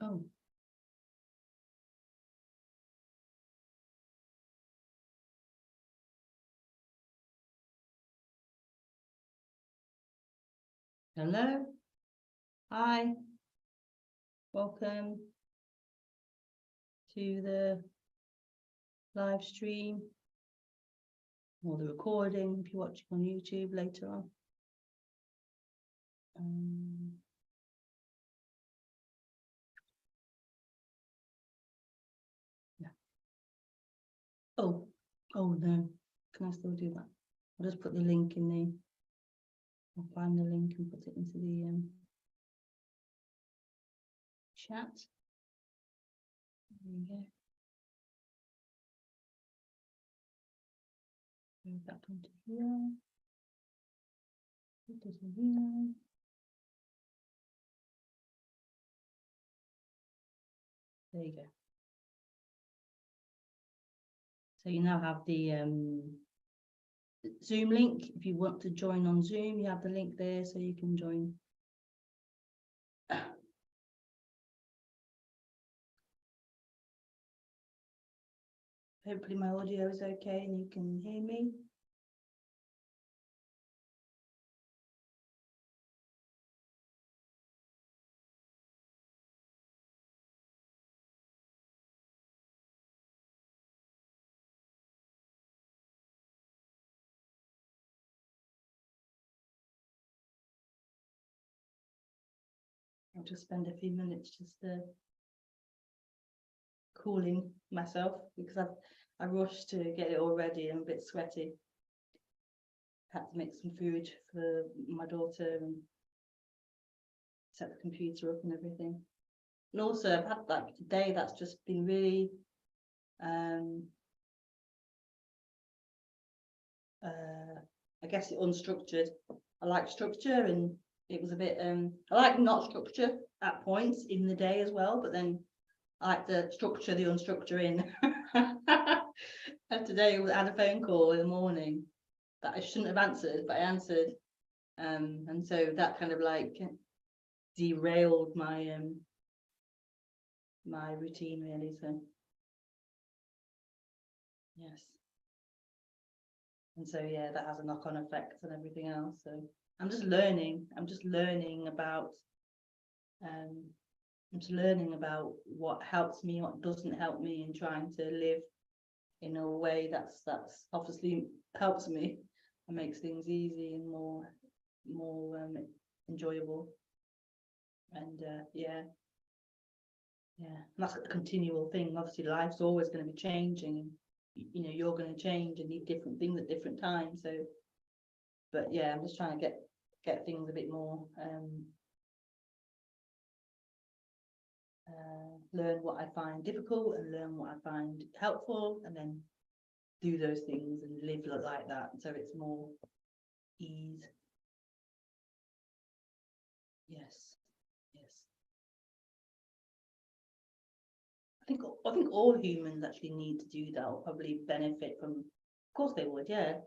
Oh. Hello. Hi. Welcome to the live stream or the recording if you're watching on YouTube later on. Yeah. Oh no. Can I still do that? I'll just put the link in the. I'll find the link and put it into the chat. There we go. Move that onto here. Put this in here. There you go. So you now have the Zoom link. If you want to join on Zoom, you have the link there so you can join. Hopefully my audio is okay and you can hear me. I'll just spend a few minutes just cooling myself because I rushed to get it all ready. I'm a bit sweaty. Had to make some food for my daughter and set the computer up and everything. And also I've had like a day that's just been really I guess unstructured. I like structure, and it was a bit I like not structure at points in the day as well, but then I like the structure, the unstructure in. And today I had a phone call in the morning that I shouldn't have answered, but I answered, and so that kind of like derailed my my routine really. So yes, and so yeah, that has a knock-on effect and everything else. So I'm just learning about I'm just learning about what helps me, what doesn't help me, and trying to live in a way that's obviously helps me and makes things easy and more enjoyable. And yeah, and that's a continual thing. Obviously life's always going to be changing, and you know, you're going to change and need different things at different times. So but yeah, I'm just trying to get things a bit more learn what I find difficult and learn what I find helpful, and then do those things and live like that. So it's more ease. Yes. I think all humans actually need to do that, or probably benefit from. Of course they would, yeah.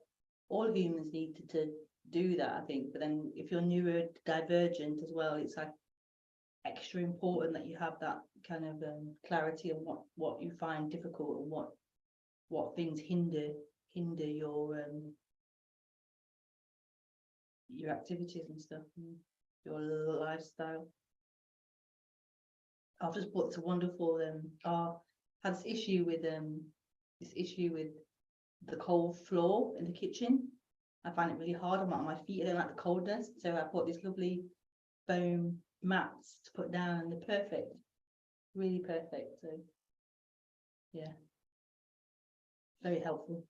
All humans need to do that, I think. But then if you're neurodivergent as well, it's like extra important that you have that kind of clarity on what you find difficult and what things hinder your activities and stuff, and your lifestyle. I've just bought a wonderful had this issue with the cold floor in the kitchen. I find it really hard. I'm on my feet. I don't like the coldness, so I bought this lovely foam mats to put down, and they're perfect, really perfect. So yeah, very helpful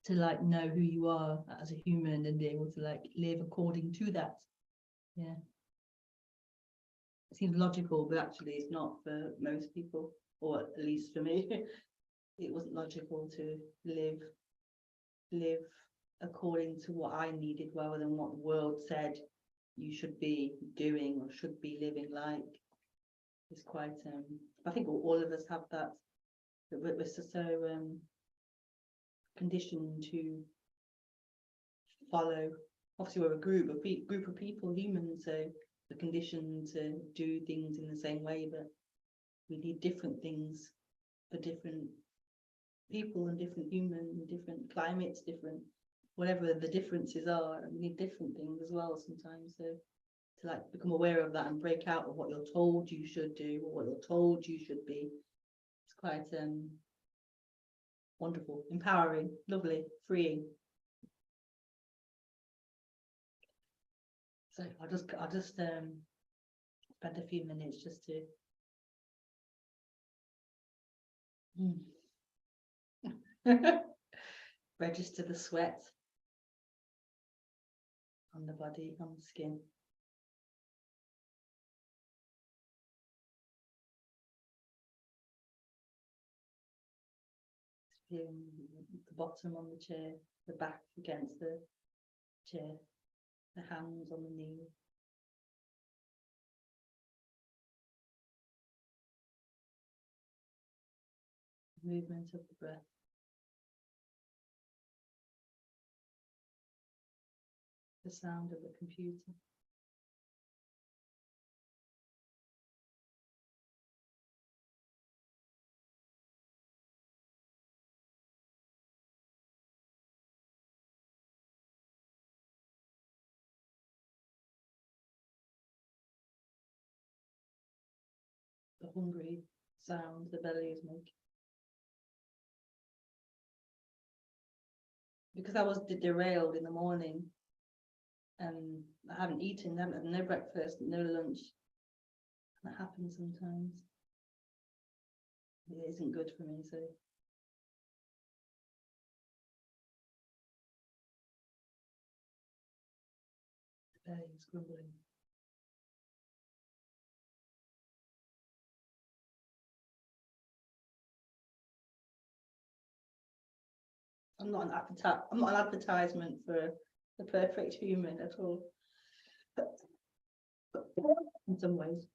to like know who you are as a human and be able to like live according to that. Yeah, it seems logical, but actually it's not for most people, or at least for me. It wasn't logical to live according to what I needed rather than what the world said you should be doing or should be living like. It's quite I think all of us have that we're so conditioned to follow. Obviously we're a group of people, humans, so the condition to do things in the same way, but we need different things for different people and different humans and different climates, different whatever the differences are. We need different things as well sometimes. So to like become aware of that and break out of what you're told you should do or what you're told you should be, it's quite wonderful, empowering, lovely, freeing. So I'll just spend a few minutes just to register the sweat on the body, on the skin. Feeling the bottom on the chair, the back against the chair, the hands on the knee. Movement of the breath. The sound of the computer. The hungry sound the belly is making. Because I was derailed in the morning and I haven't eaten, I haven't had no breakfast, no lunch. That happens sometimes. It isn't good for me, so the belly is grumbling. I'm not an advertisement for the perfect human at all. In some ways.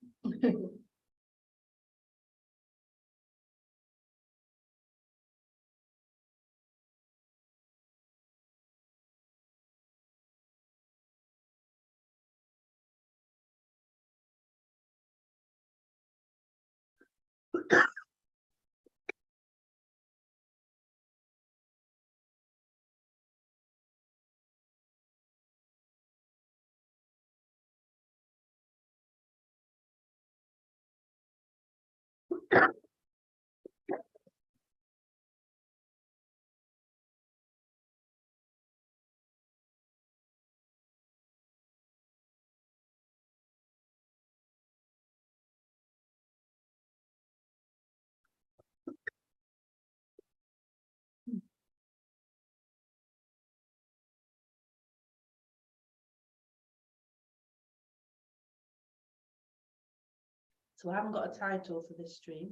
So I haven't got a title for this stream,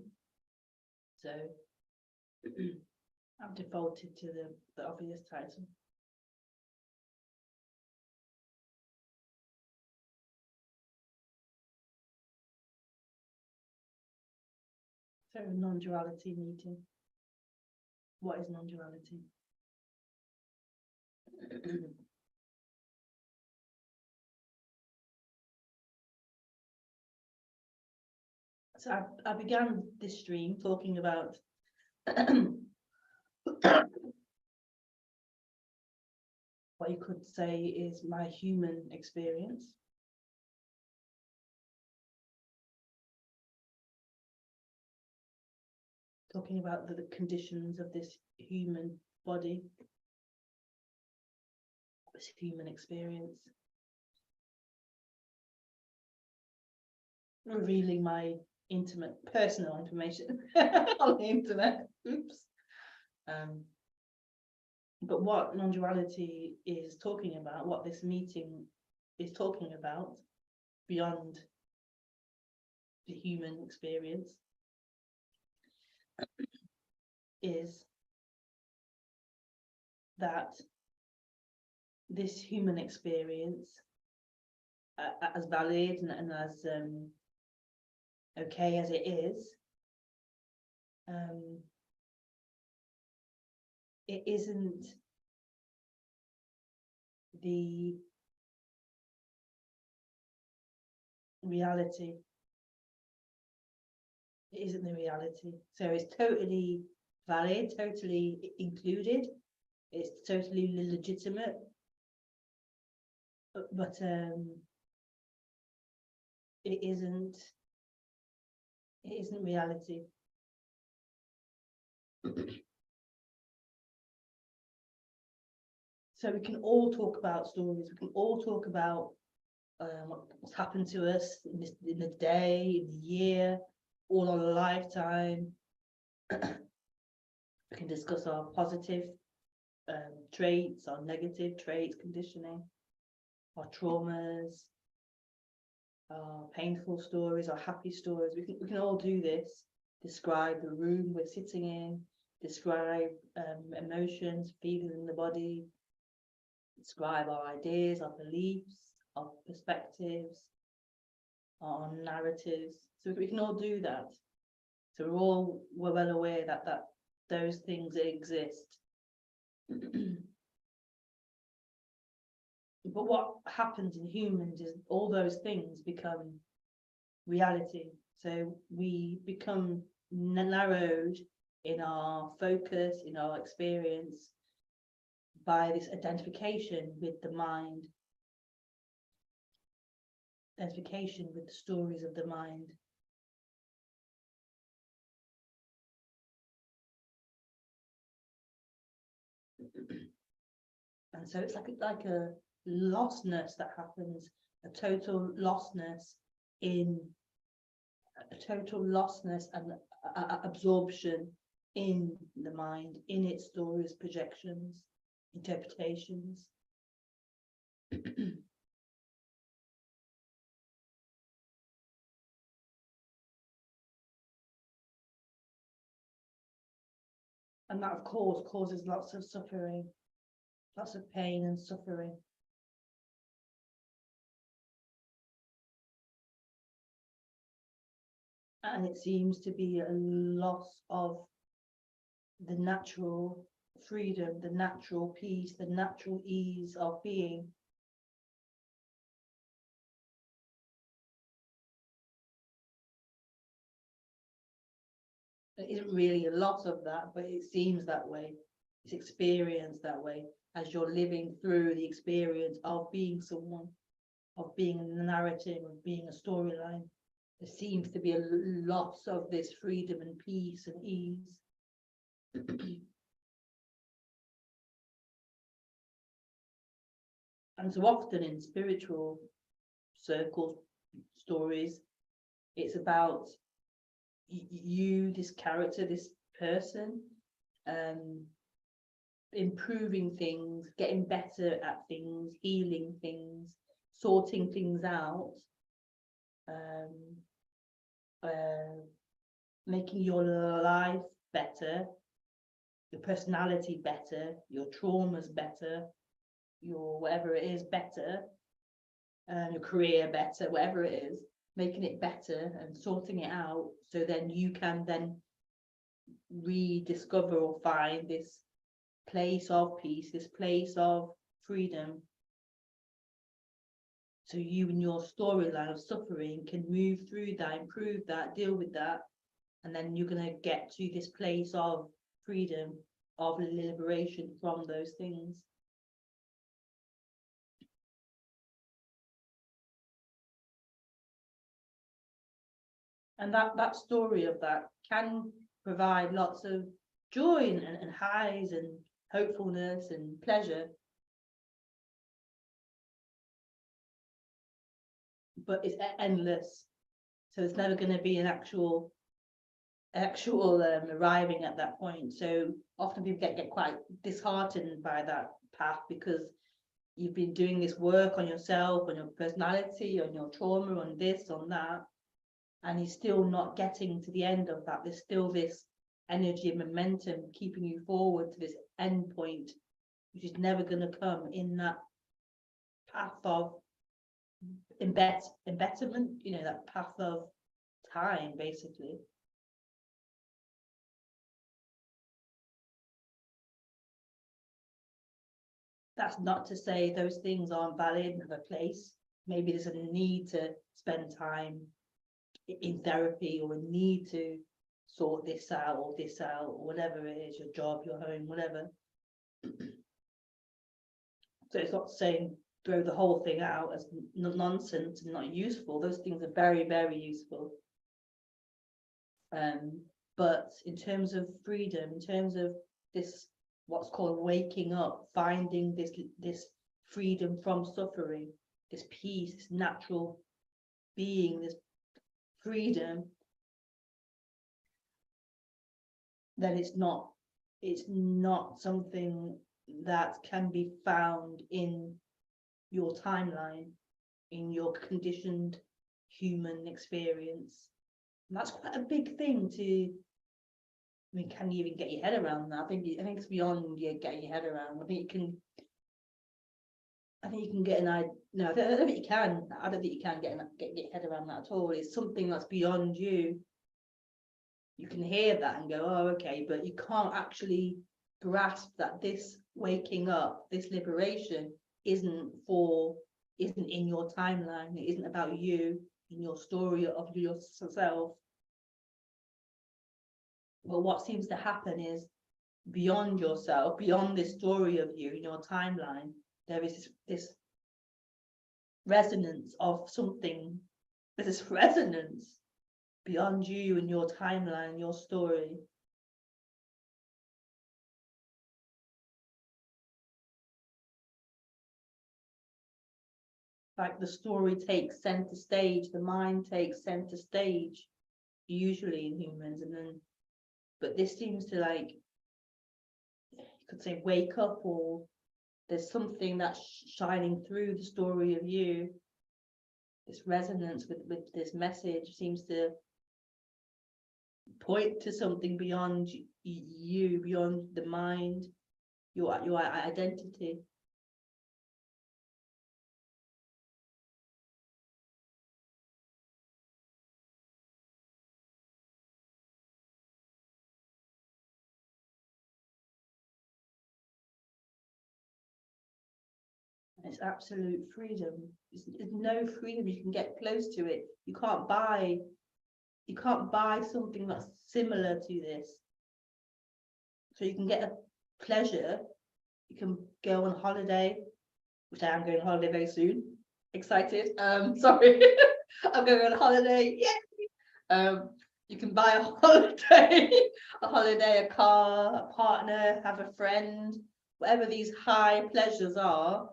so I've defaulted to the obvious title. So non-duality meeting. What is non-duality? So I began this stream talking about what you could say is my human experience. Talking about the conditions of this human body, this human experience. Revealing my intimate personal information on the internet. Oops. But what non-duality is talking about, what this meeting is talking about beyond the human experience, is that this human experience, as valid and as okay as it is, it isn't the reality. It isn't the reality. So it's totally valid, totally included. It's totally legitimate. But it isn't reality. So we can all talk about stories. We can all talk about what's happened to us in the day, in the year, all our lifetime. We can discuss our positive traits, our negative traits, conditioning, our traumas, our painful stories, our happy stories. We can all do this. Describe the room we're sitting in, describe emotions, feelings in the body, describe our ideas, our beliefs, our perspectives, our narratives. So we can all do that. So we're well aware that those things exist. But what happens in humans is all those things become reality. So we become narrowed in our focus, in our experience, by this identification with the mind, identification with the stories of the mind. And so it's like a lostness that happens, a total lostness and absorption in the mind, in its stories, projections, interpretations. And that, of course, causes lots of suffering, lots of pain and suffering. And it seems to be a loss of the natural freedom, the natural peace, the natural ease of being. It isn't really a loss of that, but it seems that way. It's experienced that way as you're living through the experience of being someone, of being a narrative, of being a storyline. There seems to be a loss of this freedom and peace and ease. And so often in spiritual circles, stories, it's about you, this character, this person, improving things, getting better at things, healing things, sorting things out, making your life better, your personality better, your traumas better, your whatever it is better, your career better, whatever it is, making it better and sorting it out, so then you can then rediscover or find this place of peace, this place of freedom. So you and your storyline of suffering can move through that, improve that, deal with that, and then you're going to get to this place of freedom, of liberation from those things. And that story of that can provide lots of joy and highs and hopefulness and pleasure. But it's endless. So it's never going to be an actual arriving at that point. So often people get quite disheartened by that path, because you've been doing this work on yourself, on your personality, on your trauma, on this, on that, and you're still not getting to the end of that. There's still this energy and momentum keeping you forward to this end point, which is never going to come in that path of embetterment, that path of time, basically. That's not to say those things aren't valid and have a place. Maybe there's a need to spend time in therapy, or a need to sort this out or whatever it is, your job, your home, whatever. So it's not saying throw the whole thing out as nonsense and not useful. Those things are very, very useful. But in terms of freedom, in terms of this, what's called waking up, finding this freedom from suffering, this peace, this natural being, this freedom, then it's not something that can be found in your timeline, in your conditioned human experience. And that's quite a big thing to, I mean, can you even get your head around that? I think it's beyond you getting your head around. I think you can get an idea. No, I don't think you can. I don't think you can get your head around that at all. It's something that's beyond you. You can hear that and go, oh, okay, but you can't actually grasp that this waking up, this liberation isn't in your timeline. It isn't about you, in your story of yourself. But what seems to happen is beyond yourself, beyond this story of you in your timeline, there is this resonance of something. There's this resonance beyond you and your timeline, your story. Like the story takes center stage, the mind takes center stage, usually in humans, and then, but this seems to, like, you could say wake up, or there's something that's shining through the story of you. This resonance with this message seems to point to something beyond you, beyond the mind, your identity. It's absolute freedom. It's no freedom. You can get close to it. You can't buy something that's similar to this. So you can get a pleasure. You can go on holiday, which I am going on holiday very soon. Excited. Sorry. I'm going on holiday. Yay! You can buy a holiday, a car, a partner, have a friend, whatever these high pleasures are.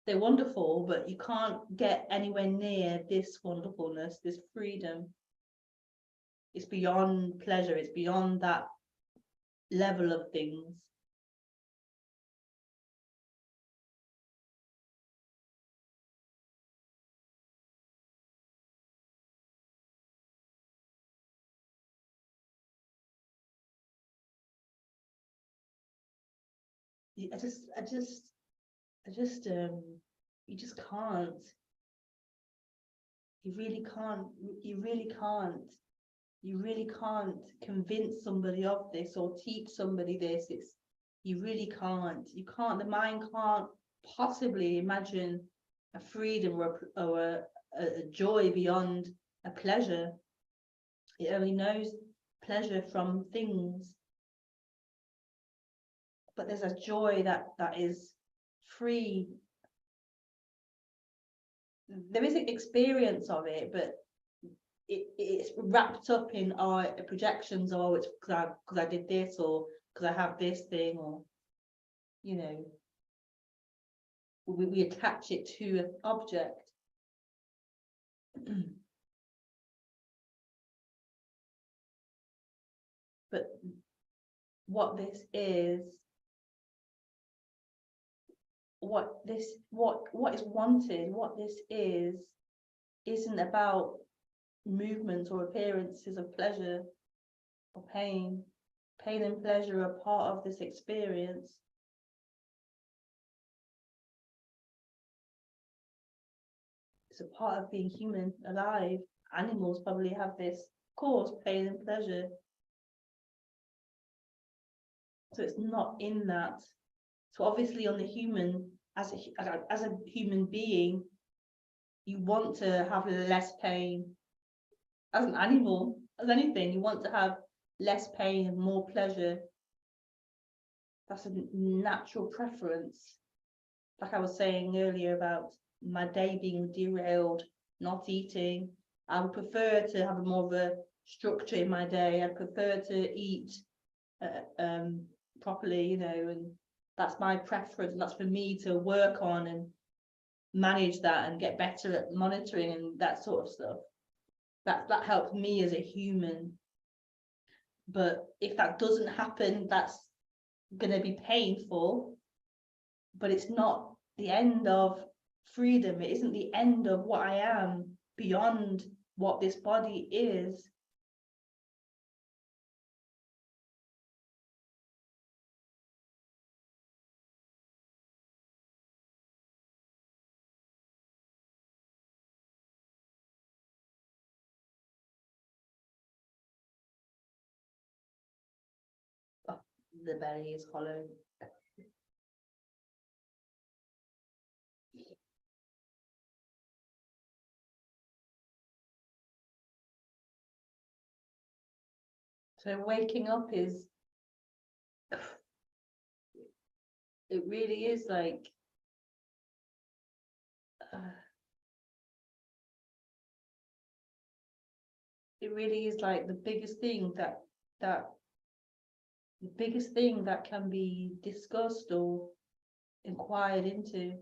They're wonderful, but you can't get anywhere near this wonderfulness, this freedom. It's beyond pleasure. It's beyond that level of things. I just you just can't. You really can't convince somebody of this or teach somebody this. You really can't. You can't. The mind can't possibly imagine a freedom or a joy beyond a pleasure. It only knows pleasure from things. But there's a joy that is free. There is an experience of it, but it's wrapped up in our projections. Oh, it's because I did this, or because I have this thing, or, you know, we attach it to an object. But what this is, what is wanted, what this isn't about movements or appearances of pleasure or pain. Pain and pleasure are part of this experience. It's a part of being human, alive. Animals probably have this, of course, pain and pleasure. So it's not in that. So obviously on the human, as a human being, you want to have less pain as an animal, as anything. You want to have less pain and more pleasure. That's a natural preference. Like I was saying earlier about my day being derailed, not eating. I would prefer to have more of a structure in my day. I'd prefer to eat properly, you know, and that's my preference. That's for me to work on and manage that and get better at monitoring and that sort of stuff. That helps me as a human. But if that doesn't happen, that's going to be painful, but it's not the end of freedom. It isn't the end of what I am beyond what this body is. Oh, the belly is hollow. So waking up is, it really is like, it really is like the biggest thing that can be discussed or inquired into.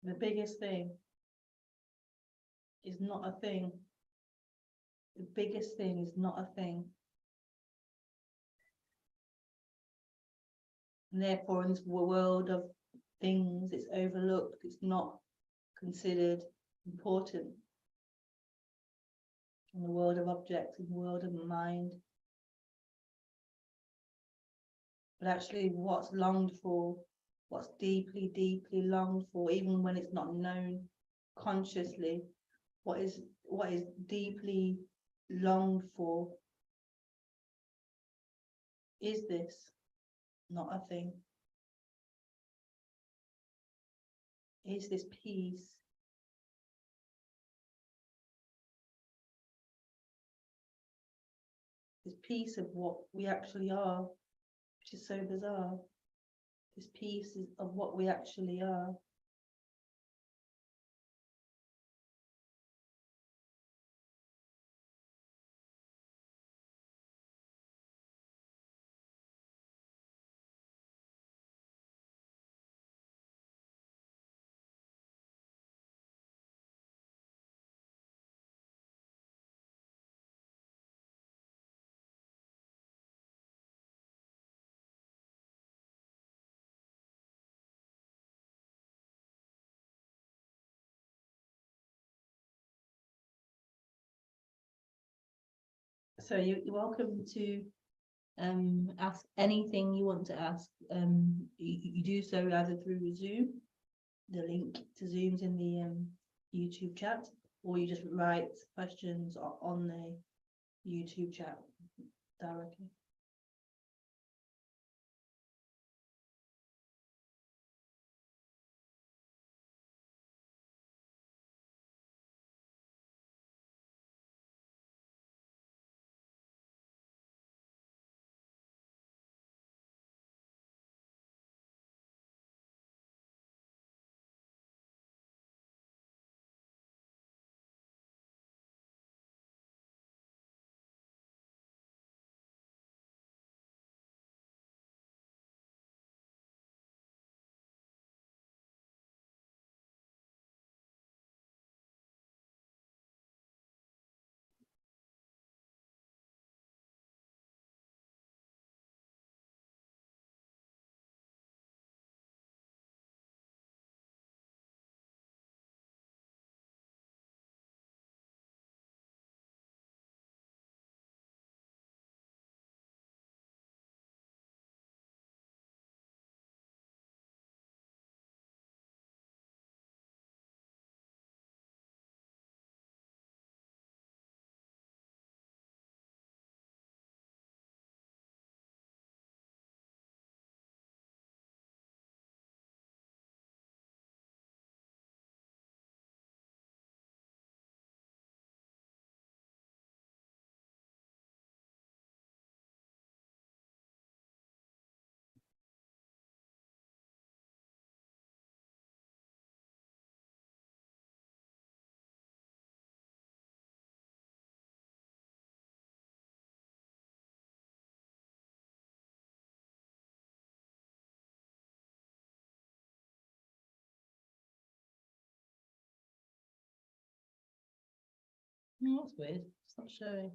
The biggest thing is not a thing. The biggest thing is not a thing. And therefore, in this world of things, it's overlooked, it's not considered important. In the world of objects, in the world of mind. But actually, what's longed for, what's deeply, deeply longed for, even when it's not known consciously, what is deeply longed for is this, not a thing. Is this peace. This piece of what we actually are, which is so bizarre. This piece of what we actually are. So you're welcome to ask anything you want to ask. You do so either through Zoom, the link to Zoom's in the YouTube chat, or you just write questions on the YouTube chat directly. Oh, that's weird. It's not showing.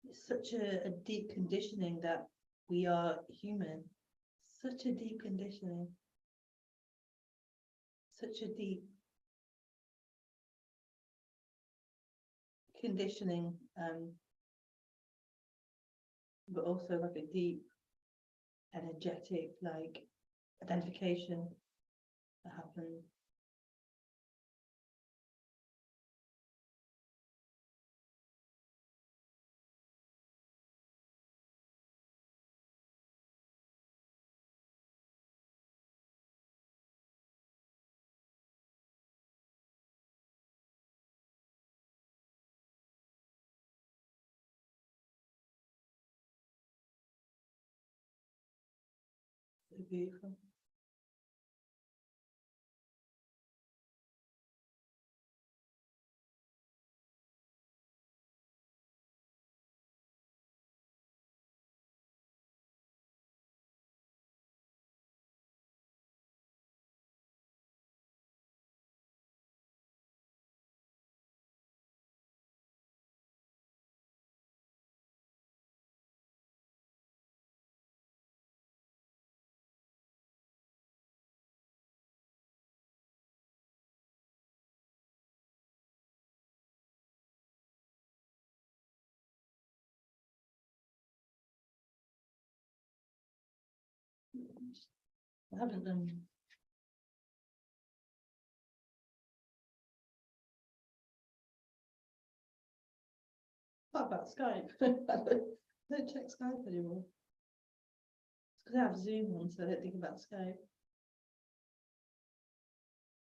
It's such a deep conditioning that we are human. Such a deep conditioning. Such a deep conditioning, but also like a deep, energetic, like identification that happens. So beautiful. I haven't what about Skype? I don't check Skype anymore. It's because I have Zoom on, so I don't think about Skype.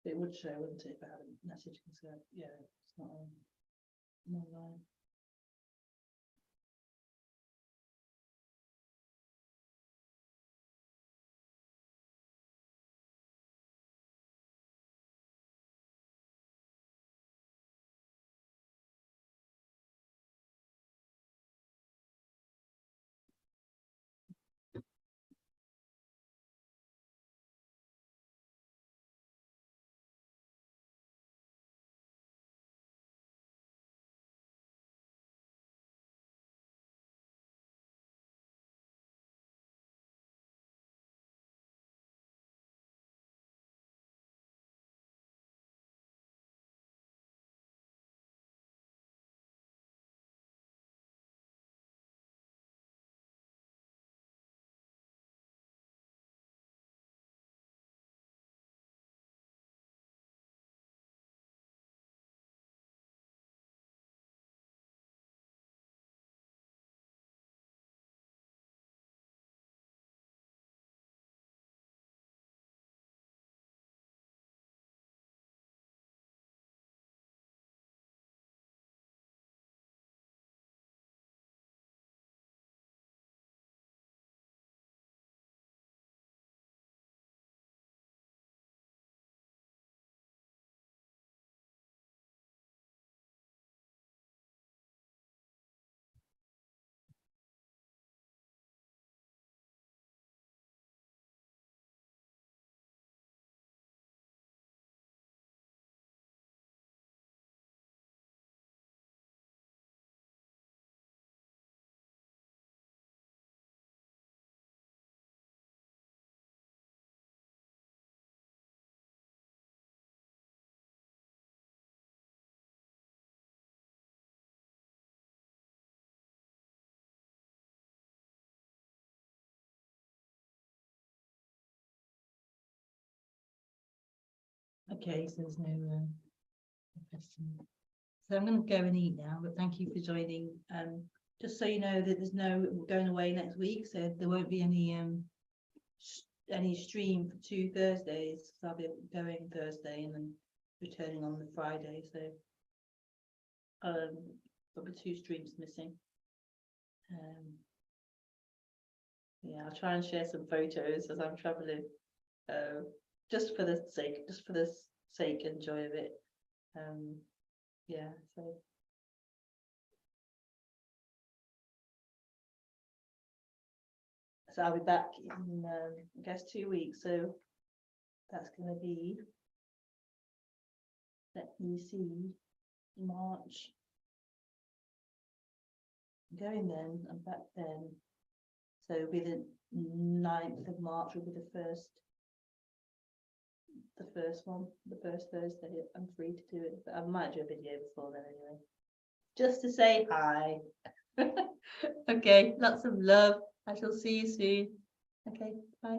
It would show, wouldn't it, if I had a message from Skype? Yeah, it's not on. I'm online. Okay, so there's no question. So I'm going to go and eat now, but thank you for joining. Just so you know that there's no going away next week, so there won't be any stream for 2 Thursdays. So I'll be going Thursday and then returning on the Friday. So there'll be 2 streams missing. Yeah, I'll try and share some photos as I'm traveling, just for the sake and joy of it. Yeah, so I'll be back in I guess 2 weeks. So that's going to be, let me see, March. I'm going then, I'm back then. So it'll be the 9th of March will be the first one, the first Thursday. I'm free to do it, but I might do a video before then anyway, just to say hi. Okay, lots of love. I shall see you soon. Okay, bye.